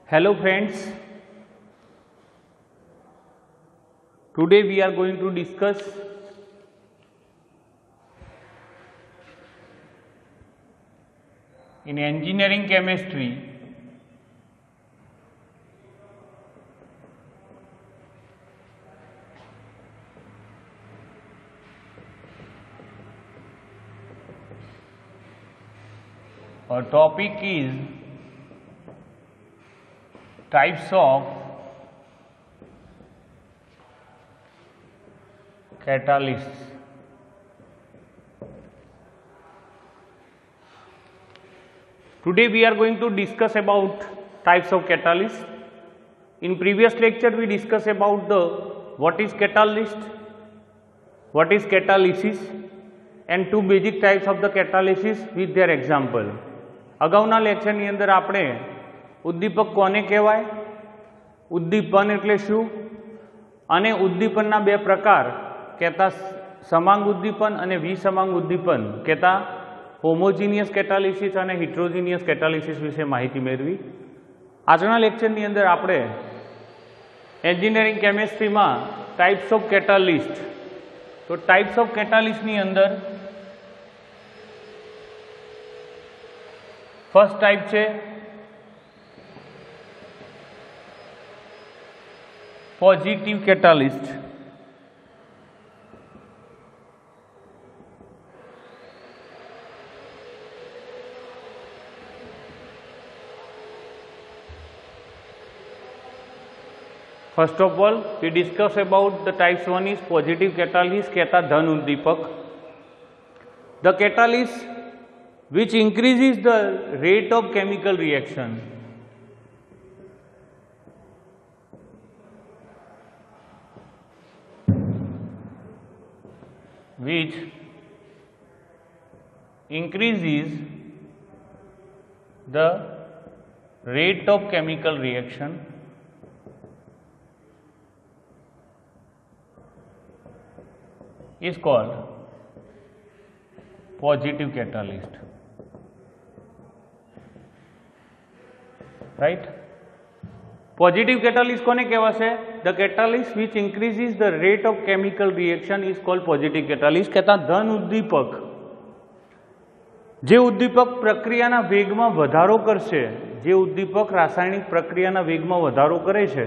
Hello friends, today we are going to discuss in engineering chemistry our topic is types of catalysts. Today we are going to discuss about types of catalysts. In previous lecture we discussed about what is catalyst, what is catalysis and two basic types of the catalysis with their example. અગાઉના લેક્ચરની અંદર આપણે ઉદ્દીપક કોને કહેવાય, ઉદ્દીપન એટલે શું અને ઉદ્દીપનના બે પ્રકાર કહેતા સમાંગ ઉદ્દીપન અને વિસમાંગ ઉદ્દીપન કહેતા હોમોજીનિયસ કેટાલિસિસ અને હિટ્રોજીનિયસ કેટાલિસિસ વિશે માહિતી મેળવી. આજના લેક્ચરની અંદર આપણે એન્જિનિયરિંગ કેમિસ્ટ્રીમાં ટાઈપ્સ ઓફ કેટાલિસ્ટ, તો ટાઈપ્સ ઓફ કેટાલિસ્ટની અંદર ફર્સ્ટ ટાઈપ છે positive catalyst. First of all, we discuss about the types. One is positive catalyst, कहता धन उद्दीपक. The catalyst which increases the rate of chemical reaction. Which increases the rate of chemical reaction is called positive catalyst, right? Positive catalyst કોને કહેવાશે? The catalyst which increases the rate of chemical reaction is called positive catalyst. કહેતા ધન ઉદ્દીપક, જે ઉદ્દીપક પ્રક્રિયાના વેગમાં વધારો કરશે, જે ઉદ્દીપક રાસાયણિક પ્રક્રિયાના વેગમાં વધારો કરે છે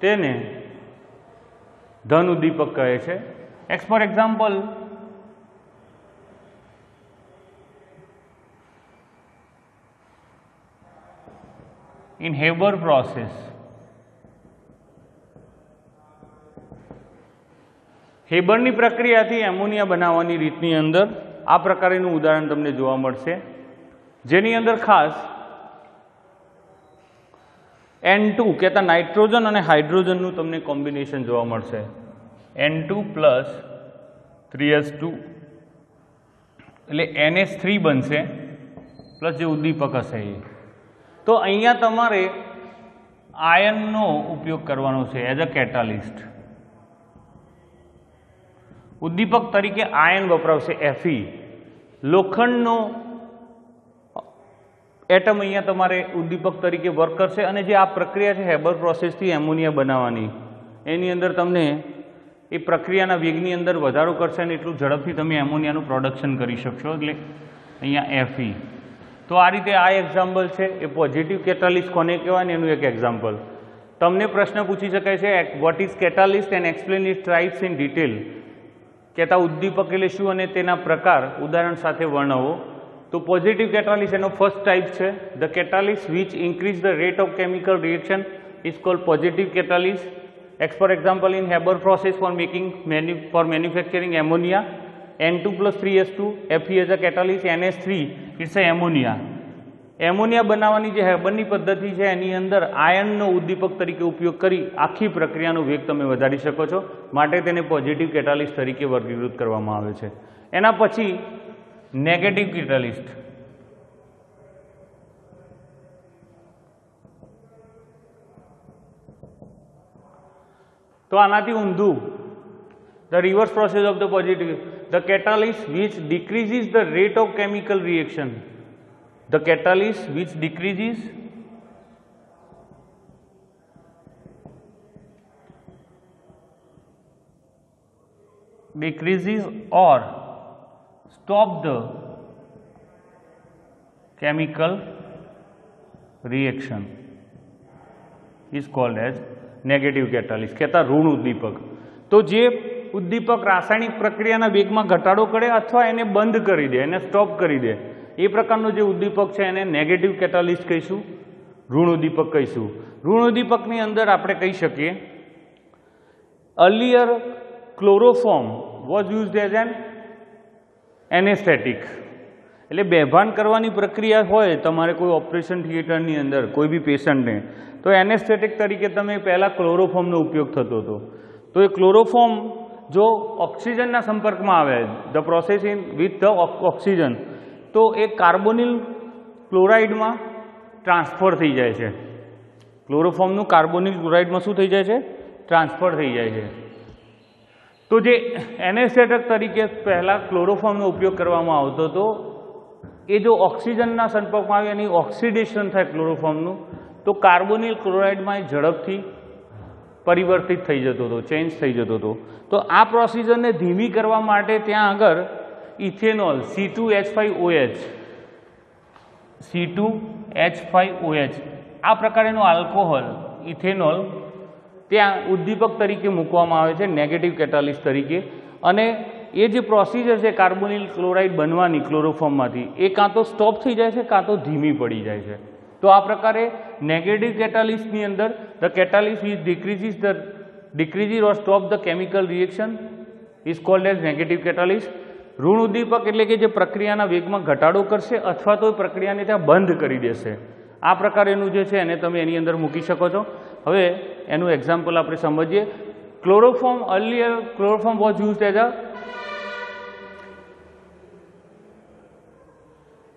તેને ધન ઉદ્દીપક કહે છે. For example, in Haber process, હેબરની પ્રક્રિયાથી એમોનિયા બનાવવાની રીતની અંદર આ પ્રકારનું ઉદાહરણ તમને જોવા મળશે, જેની અંદર ખાસ N2 કહેતા નાઇટ્રોજન અને હાઇડ્રોજનનું તમને કોમ્બિનેશન જોવા મળશે. N2 પ્લસ 3s2 એટલે NH3 બનશે પ્લસ જે ઉદ્દીપક હશે એ. તો અહીંયા તમારે આયનનો ઉપયોગ કરવાનો છે એઝ અ કેટાલિસ્ટ. ઉદ્દીપક તરીકે આયન વપરાવશે Fe. લોખંડનો એટમ અહીંયા તમારે ઉદ્દીપક તરીકે વર્ક કરશે અને જે આ પ્રક્રિયા છે હેબર પ્રોસેસથી એમોનિયા બનાવવાની, એની અંદર તમને એ પ્રક્રિયાના વેગની અંદર વધારો કરશે અને એટલું ઝડપથી તમે એમોનિયાનું પ્રોડક્શન કરી શકશો, એટલે અહીંયા Fe. તો આ રીતે આ એક્ઝામ્પલ છે એ પોઝિટિવ કેટાલિસ્ટ કોને કહેવાય ને એનું એક એક્ઝામ્પલ. તમને પ્રશ્ન પૂછી શકાય છે what is catalyst and explain its types in detail. કહેતા ઉદ્દીપક એટલે શું અને તેના પ્રકાર ઉદાહરણ સાથે વર્ણવો. તો પોઝિટિવ કેટાલિસ્ટ એનો ફર્સ્ટ ટાઈપ છે the catalyst which increase the rate of chemical reaction is called positive catalyst. For example, in Haber process for manufacturing ammonia, N2 plus 3s2, Fe as a catalyst, NH3, it's a ammonia. Ammonia બનાવવાની જે હેબરની પદ્ધતિ છે એની અંદર આયનનો ઉદ્દીપક તરીકે ઉપયોગ કરી આખી પ્રક્રિયાનો વેગ તમે વધારી શકો છો, માટે તેને પોઝિટિવ કેટાલિસ્ટ તરીકે વર્ગીકૃત કરવામાં આવે છે. એના પછી નેગેટિવ કેટાલિસ્ટ. તો આનાથી ઊંધું, the reverse process of the positive, the catalyst which decreases the rate of chemical reaction, the catalyst which decreases decreases or stop the chemical reaction is called as negative catalyst, કહેતા ઋણ ઉદ્દીપક. તો જે ઉદ્દીપક રાસાયણિક પ્રક્રિયાના વેગમાં ઘટાડો કરે અથવા એને બંધ કરી દે, એને સ્ટોપ કરી દે, એ પ્રકારનો જે ઉદ્દીપક છે એને નેગેટિવ કેટાલિસ્ટ કહીશું, ઋણ ઉદ્દીપક કહીશું. ઋણ ઉદ્દીપકની અંદર આપણે કહી શકીએ earlier chloroform was used as an anesthetic. એટલે બેભાન કરવાની પ્રક્રિયા હોય તમારે કોઈ ઓપરેશન થિયેટરની અંદર કોઈ બી પેશન્ટને, તો એનેસ્થેટિક તરીકે તમે પહેલાં ક્લોરોફોર્મનો ઉપયોગ થતો હતો. તો એ ક્લોરોફોર્મ જો ઓક્સિજનના સંપર્કમાં આવે, the process in with the oxygen, તો એ કાર્બોનિલ ક્લોરાઇડમાં ટ્રાન્સફર થઈ જાય છે. ક્લોરોફોર્મનું કાર્બોનિલ ક્લોરાઇડમાં શું થઈ જાય છે? ટ્રાન્સફર થઈ જાય છે. તો જે એનેસ્થેટિક તરીકે પહેલાં ક્લોરોફોર્મનો ઉપયોગ કરવામાં આવતો હતો, એ જો ઓક્સિજનના સંપર્કમાં આવે એની ઓક્સિડેશન થાય ક્લોરોફોર્મનું, તો કાર્બોનિલ ક્લોરાઇડમાં એ ઝડપથી પરિવર્તિત થઈ જતો હતો, ચેન્જ થઈ જતો હતો. તો આ પ્રોસિજરને ધીમી કરવા માટે ત્યાં આગળ ઇથેનોલ C2H5OH આ પ્રકારનું આલ્કોહોલ ઇથેનોલ ત્યાં ઉદ્દીપક તરીકે મૂકવામાં આવે છે, નેગેટિવ કેટાલિસ્ટ તરીકે. અને એ જે પ્રોસિજર છે કાર્બોનિલ ક્લોરાઇડ બનવાની ક્લોરોફોર્મમાંથી, એ કાં તો સ્ટોપ થઈ જાય છે કાં તો ધીમી પડી જાય છે. તો આ પ્રકારે નેગેટિવ કેટાલિસ્ટની અંદર the catalyst which decreases or stop the chemical reaction is called as negative catalyst. ઋણ ઉદ્દીપક એટલે કે જે પ્રક્રિયાના વેગમાં ઘટાડો કરશે અથવા તો પ્રક્રિયાને ત્યાં બંધ કરી દેશે, આ પ્રકારેનું જે છે એને તમે એની અંદર મૂકી શકો છો. હવે એનું એક્ઝામ્પલ આપણે સમજીએ. Chloroform earlier chloroform was used as a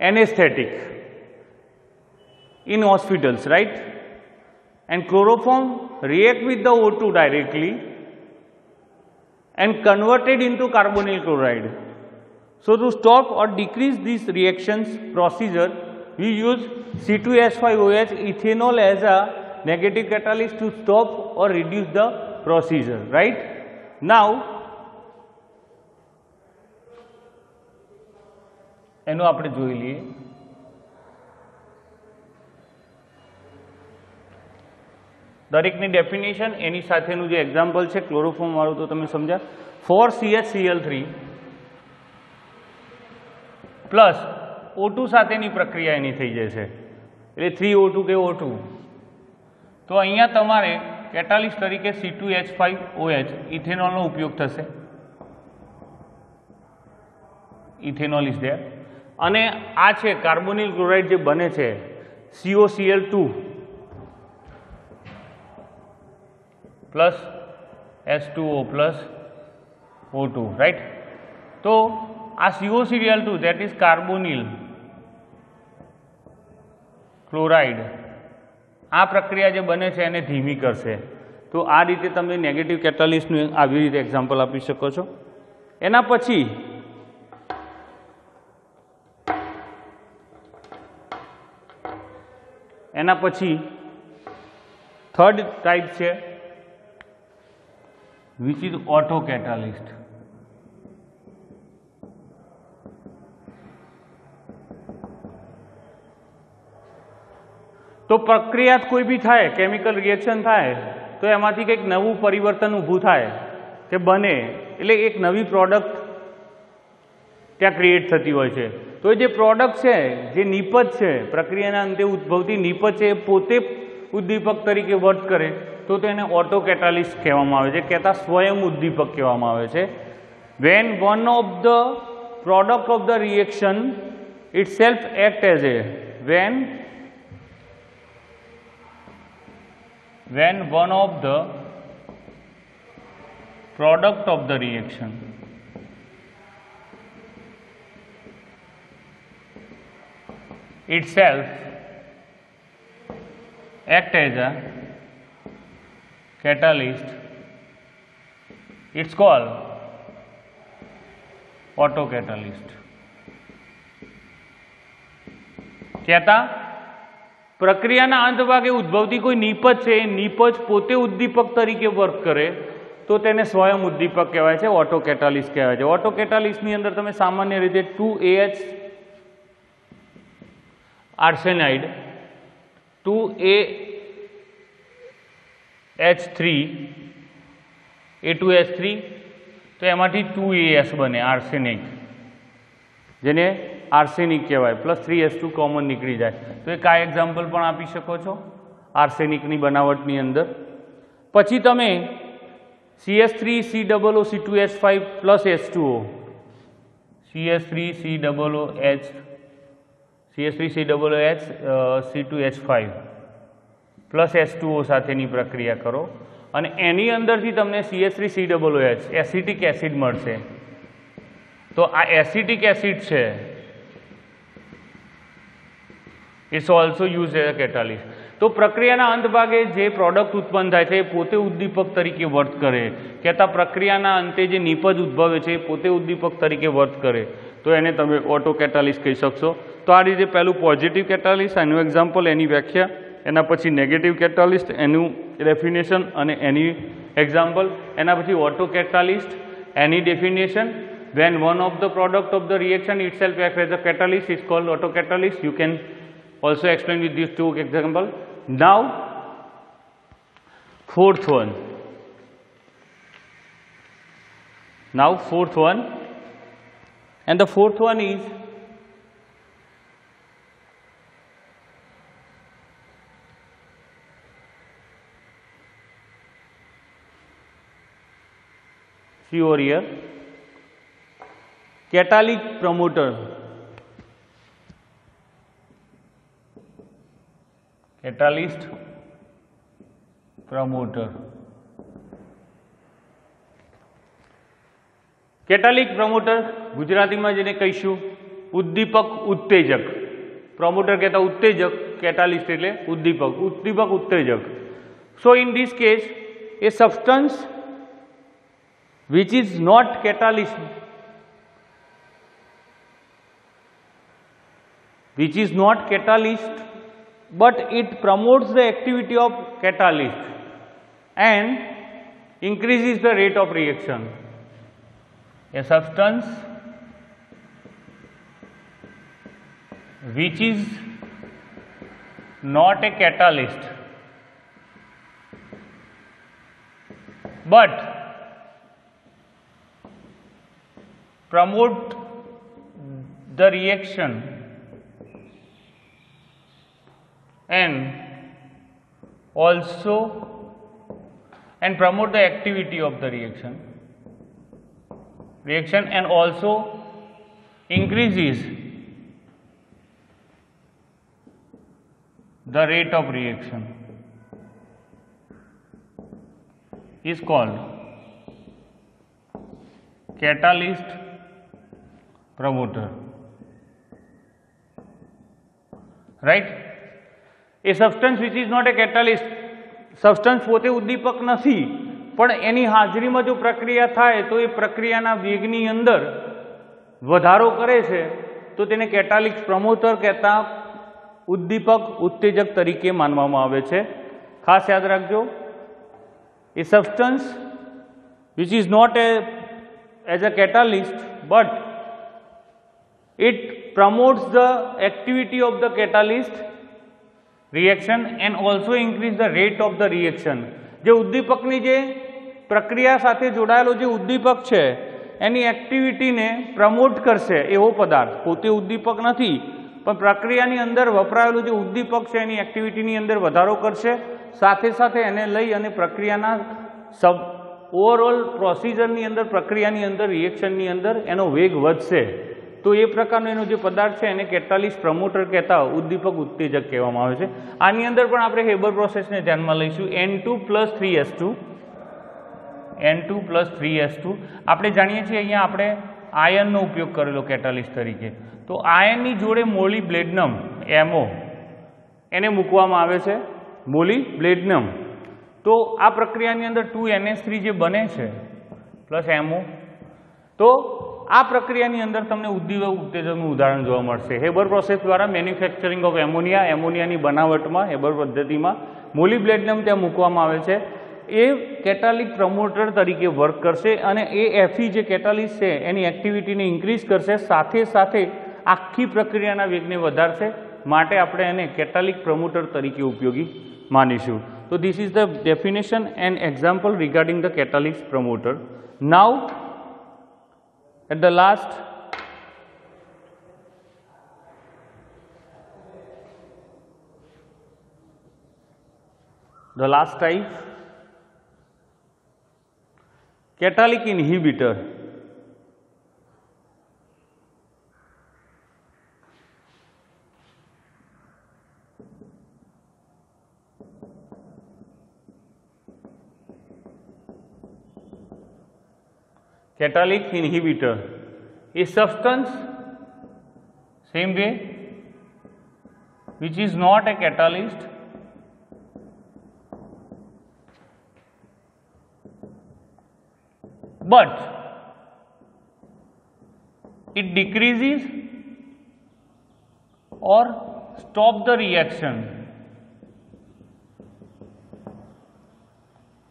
anesthetic in hospitals, right? And chloroform react with the O2 directly and converted into carbonyl chloride. So to stop or decrease these reactions procedure, we use C2H5OH ethanol as a negative catalyst to stop or reduce the procedure, right? Now એનું આપણે જોઈ લઈએ. દરેકની definition એની સાથેનું જે example છે chloroform વાળું તો તમે સમજ્યા. 4CHCl3 પ્લસ O2 સાથેની પ્રક્રિયા એની થઈ જશે, એટલે 3O2 કે O2. તો અહીંયા તમારે કેટાલિસ્ટ તરીકે C2H5OH ઇથેનોલનો ઉપયોગ થશે. Ethanol is there. અને આ છે કાર્બોનિલ ક્લોરાઇડ જે બને છે COCl2 plus H2O plus O2, right? તો આ COCl2 that is carbonyl chloride, આ પ્રક્રિયા જે બને છે એને ધીમી કરશે. તો આ રીતે તમે નેગેટિવ કેટાલિસ્ટનું આવી રીતે એક્ઝામ્પલ આપી શકો છો. એના પછી થર્ડ ટાઈપ છે which is auto catalyst. તો પ્રક્રિયા કોઈ બી થાય, કેમિકલ રિએક્શન થાય, તો એમાંથી કંઈક નવું પરિવર્તન ઊભું થાય કે બને, એટલે એક નવી પ્રોડક્ટ ત્યાં ક્રિએટ થતી હોય છે. તો એ જે પ્રોડક્ટ છે, જે નિપજ છે, પ્રક્રિયાના અંતે ઉદ્ભવતી નિપજ છે, એ પોતે ઉદ્દીપક તરીકે વર્ક કરે, તો એને ઓટો કેટાલિસ્ટ કહેવામાં આવે છે, કહેતા સ્વયં ઉદ્દીપક કહેવામાં આવે છે. When one of the product of the reaction itself act as a when one of the product of the reaction itself act as a catalyst, it's called auto catalyst. કહેતા પ્રક્રિયાના અંત ભાગે ઉદ્ભવતી કોઈ નિપજ છે, નિપજ પોતે ઉદ્દીપક તરીકે વર્ક કરે, તો તેને સ્વયં ઉદ્દીપક કહેવાય છે, ઓટો કેટાલિસ્ટ કહેવાય છે. ઓટો કેટાલિસ્ટની અંદર તમે સામાન્ય રીતે 2AH આર્સેનાઇડ 2AH3 A2H3 તો એમાંથી 2AS બને આર્સેનિક, જેને આર્સેનિક કહેવાય, પ્લસ 3H2 કોમન નીકળી જાય. તો એક આ એક્ઝામ્પલ પણ આપી શકો છો આર્સેનિકની બનાવટની અંદર. પછી તમે CH3COOC2H5 plus H2O, CH3COOH C2H5 plus H2O સાથેની પ્રક્રિયા કરો અને એની અંદરથી તમને CH3COOH એસિટિક એસિડ મળશે. તો આ એસિટિક એસિડ છે, it's also use as a catalyst. તો પ્રક્રિયાના અંત ભાગે જે પ્રોડક્ટ ઉત્પન્ન થાય છે એ પોતે ઉદ્દીપક તરીકે વર્ત કરે, કહેતા પ્રક્રિયાના અંતે જે નિપજ ઉદ્ભવે છે એ પોતે ઉદ્દીપક તરીકે વર્ત કરે, તો એને તમે ઓટો કેટાલિસ્ટ કહી શકશો. તો આ રીતે પહેલું પોઝિટિવ કેટાલિસ્ટ, એનું એક્ઝામ્પલ, એની વ્યાખ્યા, એના પછી નેગેટિવ કેટાલિસ્ટ, એનું ડેફિનેશન અને એની એક્ઝામ્પલ, એના પછી auto catalyst, any definition. When one of the product of the reaction itself acts as a catalyst is called auto catalyst. You can also explain with these two examples. Now fourth one. And the fourth one is see over here, catalytic promoter. Catalyst promoter. Catalytic promoter ગુજરાતીમાં જેને કહીશું ઉદ્દીપક ઉત્તેજક. Promoter કહેતા ઉત્તેજક, catalyst એટલે ઉદ્દીપક, ઉદ્દીપક ઉત્તેજક. સો in this case A substance which is not catalyst, but it promotes the activity of catalyst and increases the rate of reaction. A substance which is not a catalyst but promote the reaction and promote the activity of the reaction and also increases the rate of reaction is called catalyst promoter. Right? A substance which is not a catalyst, substance પોતે ઉદ્દીપક નથી પણ એની હાજરીમાં જો પ્રક્રિયા થાય તો એ પ્રક્રિયાના વેગની અંદર વધારો કરે છે, તો તેને કેટાલિક પ્રમોટર કહેતા ઉદ્દીપક ઉત્તેજક તરીકે માનવામાં આવે છે. ખાસ યાદ રાખજો, એ substance which is not as a catalyst but it promotes the activity of the catalyst reaction and also increase the rate of the reaction. જે ઉદ્દીપકની જે પ્રક્રિયા સાથે જોડાયેલો જે ઉદ્દીપક છે એની એક્ટિવિટીને પ્રમોટ કરશે એવો પદાર્થ, પોતે ઉદ્દીપક નથી પણ પ્રક્રિયાની અંદર વપરાયેલું જે ઉદ્દીપક છે એની એક્ટિવિટીની અંદર વધારો કરશે, સાથે સાથે એને લઈ અને પ્રક્રિયાના ઓવરઓલ પ્રોસિજરની અંદર, પ્રક્રિયાની અંદર, રિએક્શનની અંદર એનો વેગ વધશે. તો એ પ્રકારનો એનો જે પદાર્થ છે એને કેટાલિસ્ટ પ્રમોટર કહેતા ઉદ્દીપક ઉત્તેજક કહેવામાં આવે છે. આની અંદર પણ આપણે હેબર પ્રોસેસને ધ્યાનમાં લઈશું. N2+3H2 આપણે જાણીએ છીએ અહીંયા આપણે આયનનો ઉપયોગ કરેલો કેટાલિસ્ટ તરીકે. તો આયનની જોડે મોલિબ્લેડનમ MO એને મૂકવામાં આવે છે, મોલિબ્લેડનમ. તો આ પ્રક્રિયાની અંદર 2NH3 જે બને છે પ્લસ MO, તો આ પ્રક્રિયાની અંદર તમને ઉદ્દીપક ઉત્તેજકનું ઉદાહરણ જોવા મળશે. હેબર પ્રોસેસ દ્વારા મેન્યુફેક્ચરિંગ ઓફ એમોનિયાની બનાવટમાં હેબર પદ્ધતિમાં મોલિબ્લેડનમ ત્યાં મૂકવામાં આવે છે એ કેટાલિક પ્રમોટર તરીકે વર્ક કરશે અને એ Fe જે કેટાલિસ્ટ છે એની એક્ટિવિટીને ઇન્ક્રીઝ કરશે, સાથે સાથે આખી પ્રક્રિયાના વેગને વધારશે, માટે આપણે એને કેટાલિક પ્રમોટર તરીકે ઉપયોગી માનીશું. તો this is the definition and example regarding the catalyst promoter. Now at the last type, catalytic inhibitor. Catalytic inhibitor is substance, same way, which is not a catalyst but it decreases or stop the reaction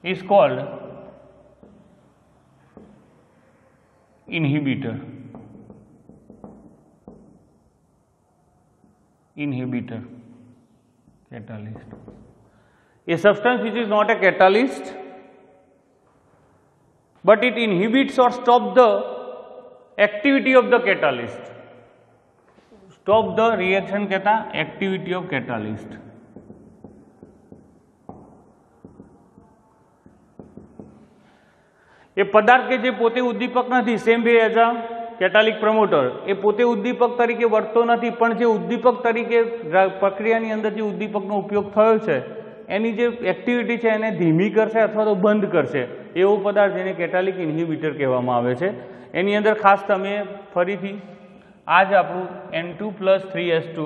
is called inhibitor. Catalyst. A substance which is not a catalyst but it inhibits or stops the activity of the catalyst. Stop the reaction कहता activity of catalyst. એ પદાર્થ કે જે પોતે ઉદ્દીપક નથી, same way as a catalytic promoter, એ પોતે ઉદ્દીપક તરીકે વર્તતો નથી, પણ જે ઉદ્દીપક તરીકે પ્રક્રિયાની અંદર જે ઉદ્દીપકનો ઉપયોગ થયો છે એની જે એક્ટિવિટી છે એને ધીમી કરશે અથવા તો બંધ કરશે, એવો પદાર્થ જેને કેટાલિક ઇન્હિબિટર કહેવામાં આવે છે. એની અંદર ખાસ તમે ફરીથી આ જ આપણું N2+3S2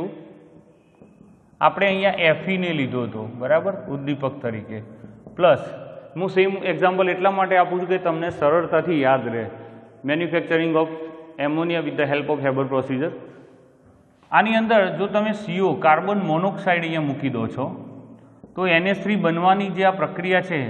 આપણે અહીંયા Fe ને લીધો હતો, બરાબર, ઉદ્દીપક તરીકે, પ્લસ હું સેમ એક્ઝામ્પલ એટલા માટે આપું છું કે તમને સરળતાથી યાદ રહે. Manufacturing of ammonia with the help of Haber procedure. આની અંદર જો તમે CO કાર્બન મોનોક્સાઇડ અહીંયા મૂકી દો છો તો NH3 બનવાની જે આ પ્રક્રિયા છે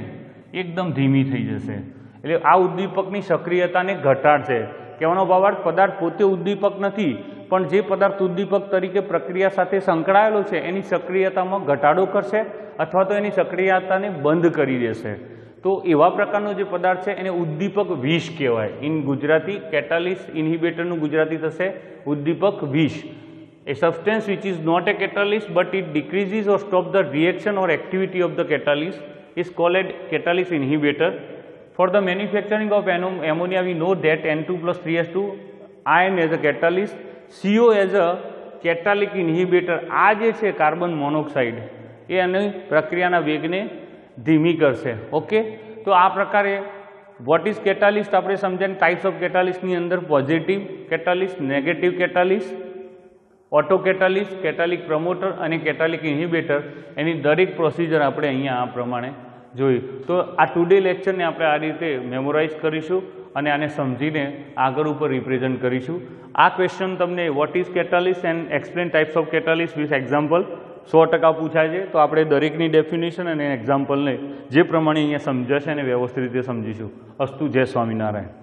એકદમ ધીમી થઈ જશે, એટલે આ ઉદ્દીપકની સક્રિયતાને ઘટાડશે. કહેવાનો ભાવાર્થ પદાર્થ પોતે ઉદ્દીપક નથી, પણ જે પદાર્થ ઉદ્દીપક તરીકે પ્રક્રિયા સાથે સંકળાયેલો છે એની સક્રિયતામાં ઘટાડો કરશે અથવા તો એની સક્રિયતાને બંધ કરી દેશે. તો એવા પ્રકારનો જે પદાર્થ છે એને ઉદ્દીપક વિષ કહેવાય. ઇન ગુજરાતી કેટાલિસ્ટ ઇન્હિબિટરનું ગુજરાતી થશે ઉદ્દીપક વિષ. A substance which is not a catalyst but it decreases or stops the reaction or activity of the catalyst is called a catalyst inhibitor. For the manufacturing of ammonia we know that N2+3S2 ion as a catalyst, CO as a catalytic inhibitor. આ જે છે carbon monoxide એ એની પ્રક્રિયાના વેગને ધીમી કરશે. Okay, તો આ પ્રકારે vote is catalyst આપણે સમજ્યા. ટાઈપ્સ ઓફ કેટાલિસ્ટની અંદર positive catalyst, negative catalyst, auto catalyst, catalytic promoter અને કેટાલિક ઇન્હિબિટર, એની દરેક પ્રોસિજર આપણે અહીંયા આ પ્રમાણે જોઈ. તો આ ટુડે લેક્ચરને આપણે આ રીતે મેમોરાઇઝ કરીશું અને આને સમજીને આગળ ઉપર રિપ્રેઝન્ટ કરીશું. આ ક્વેશ્ચન તમને vote is catalyst and explain types of catalyst with example 100% પૂછાય છે. તો આપણે દરેકની ડેફિનેશન અને એક્ઝામ્પલને જે પ્રમાણે અહીંયા સમજાશે એને વ્યવસ્થિત રીતે સમજીશું. અસ્તુ. જય સ્વામિનારાયણ.